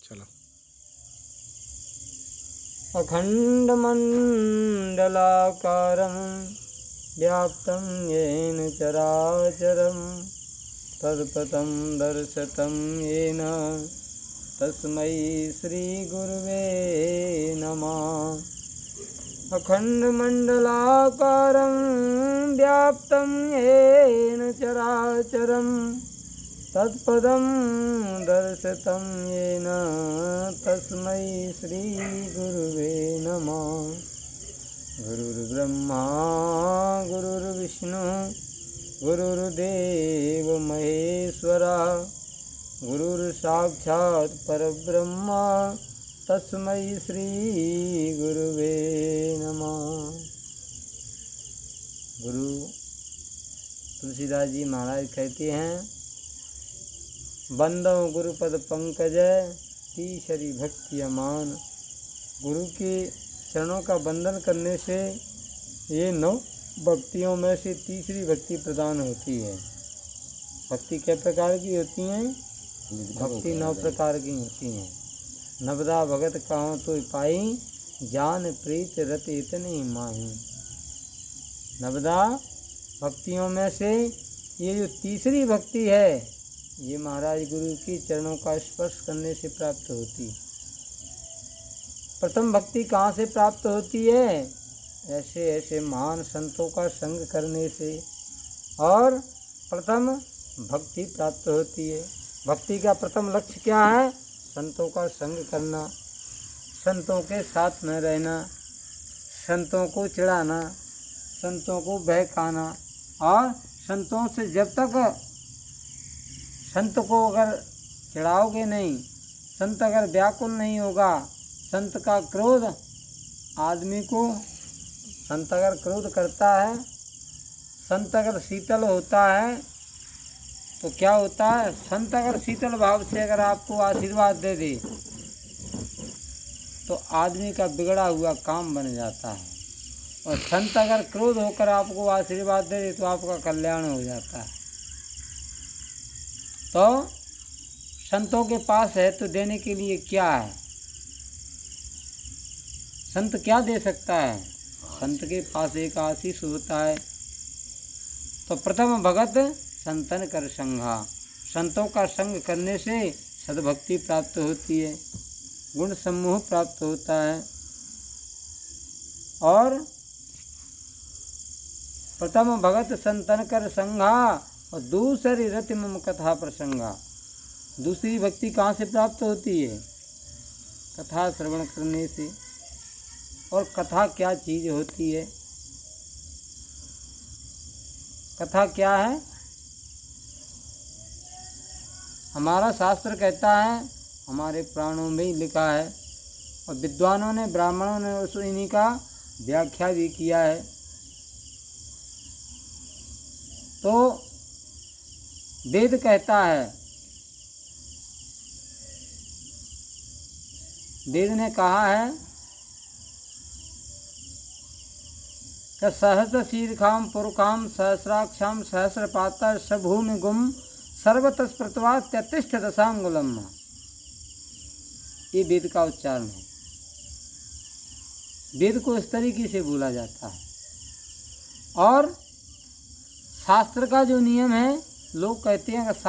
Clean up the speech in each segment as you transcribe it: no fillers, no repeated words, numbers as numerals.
चलो। अखण्डमण्डलाकारं व्याप्तं येन चराचरं तत्पदं दर्शितं येन तस्मै श्रीगुरुवे नमः। अखण्डमण्डलाकारं व्याप्तं येन चराचरं तत्पदं दर्शितं येन तस्मै श्रीगुरुवे नमः। गुरुर्ब्रह्मा गुरुर्विष्णु गुरुर्देव महेश्वरा गुरुर्साक्षात् परब्रह्म तस्मै श्रीगुरुवे नमः। गुरु तुलसीदास जी महाराज कहते हैं, बंदो गुरुपद पंकज तीसरी भक्ति अमान। गुरु के चरणों का बंधन करने से ये 9 भक्तियों में से तीसरी भक्ति प्रदान होती है। भक्ति कै प्रकार की होती हैं? भक्ति 9 प्रकार की होती हैं। नवदा भगत कहाँ तो पाई जान प्रीत रत इतने माही। नवदा भक्तियों में से ये जो तीसरी भक्ति है, ये महाराज गुरु की चरणों का स्पर्श करने से प्राप्त होती। प्रथम भक्ति कहाँ से प्राप्त होती है? ऐसे ऐसे महान संतों का संग करने से और प्रथम भक्ति प्राप्त होती है। भक्ति का प्रथम लक्ष्य क्या है? संतों का संग करना, संतों के साथ में रहना, संतों को चिढ़ाना, संतों को बहकाना। और संतों से जब तक संत को अगर चिढ़ाओगे नहीं, संत अगर व्याकुल नहीं होगा, संत का क्रोध आदमी को, संत अगर क्रोध करता है, संत अगर शीतल होता है तो क्या होता है? संत अगर शीतल भाव से अगर आपको आशीर्वाद दे दे तो आदमी का बिगड़ा हुआ काम बन जाता है। और संत अगर क्रोध होकर आपको आशीर्वाद दे दे तो आपका कल्याण हो जाता है। तो संतों के पास है तो देने के लिए क्या है? संत क्या दे सकता है? संत के पास एक आशीष होता है। तो प्रथम भगत संतन कर संगा, संतों का संग करने से सद्भक्ति प्राप्त होती है, गुण समूह प्राप्त होता है। और प्रथम भगत संतन कर संगा और दूसरी रति मम कथा प्रसंगा। दूसरी भक्ति कहाँ से प्राप्त होती है? कथा श्रवण करने से। और कथा क्या चीज़ होती है? कथा क्या है? हमारा शास्त्र कहता है, हमारे पुराणों में ही लिखा है और विद्वानों ने, ब्राह्मणों ने उस इन्हीं का व्याख्या भी किया है। तो वेद कहता है, वेद ने कहा है कि सहस्र शीर्षाम पुरुखाम सहस्राक्षाम सहस्रपाता सभूमि गुम सर्वतस्प्रतवा त्यतिष्ठ दशांगुलम। ये वेद का उच्चारण है। वेद को इस तरीके से बोला जाता है। और शास्त्र का जो नियम है, लोग कहते हैं कि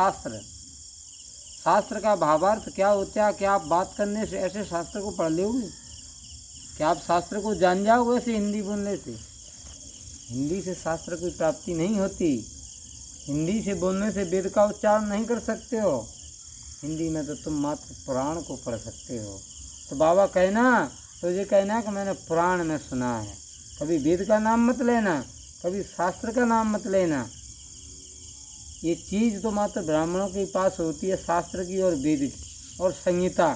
शास्त्र का भावार्थ क्या होता है? क्या आप बात करने से ऐसे शास्त्र को पढ़ लोगे? क्या आप शास्त्र को जान जाओगे ऐसे हिंदी बोलने से? हिंदी से शास्त्र की प्राप्ति नहीं होती। हिंदी से बोलने से वेद का उच्चारण नहीं कर सकते हो। हिंदी में तो तुम मात्र पुराण को पढ़ सकते हो। तो बाबा कहना, तो ये कहना कि मैंने पुराण में सुना है। कभी वेद का नाम मत लेना, कभी शास्त्र का नाम मत लेना। ये चीज़ तो मात्र ब्राह्मणों के पास होती है, शास्त्र की और वेद की और संहिता।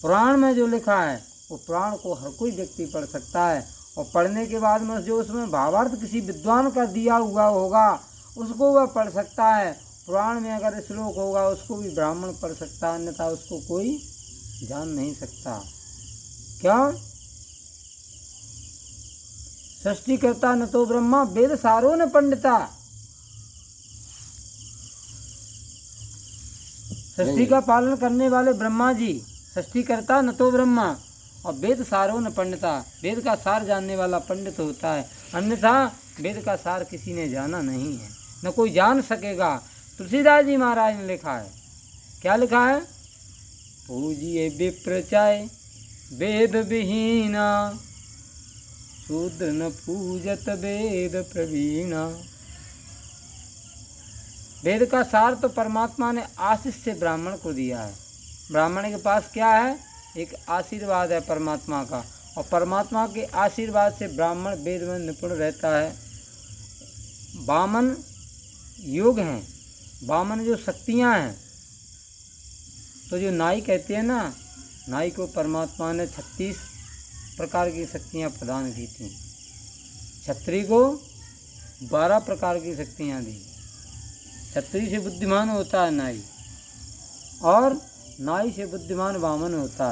पुराण में जो लिखा है वो पुराण को हर कोई व्यक्ति पढ़ सकता है। और पढ़ने के बाद में जो उसमें भावार्थ किसी विद्वान का दिया हुआ होगा उसको वह पढ़ सकता है। पुराण में अगर श्लोक होगा उसको भी ब्राह्मण पढ़ सकता है, अन्यथा उसको कोई जान नहीं सकता। क्यों? सृष्टिकर्ता न तो ब्रह्मा वेद सारो न पंडिता। षष्ठी का पालन करने वाले ब्रह्मा जी, षष्ठी करता न तो ब्रह्मा, और वेद सारो न पंडिता, वेद का सार जानने वाला पंडित होता है, अन्यथा वेद का सार किसी ने जाना नहीं है, न कोई जान सकेगा। तुलसीदास जी महाराज ने लिखा है, क्या लिखा है? पूजिए विप्रचाय वेद विहीना, शूद्र न पूजत वेद प्रवीणा। वेद का सार तो परमात्मा ने आशीष से ब्राह्मण को दिया है। ब्राह्मण के पास क्या है? एक आशीर्वाद है परमात्मा का, और परमात्मा के आशीर्वाद से ब्राह्मण वेद में निपुण रहता है। वामन योग हैं, वामन जो शक्तियां हैं, तो जो नाई कहते हैं ना, नाई को परमात्मा ने 36 प्रकार की शक्तियां प्रदान की थी। क्षत्रिय को 12 प्रकार की शक्तियां दी। क्षत्रिय से बुद्धिमान होता है नाई, और नाई से बुद्धिमान वामन होता है।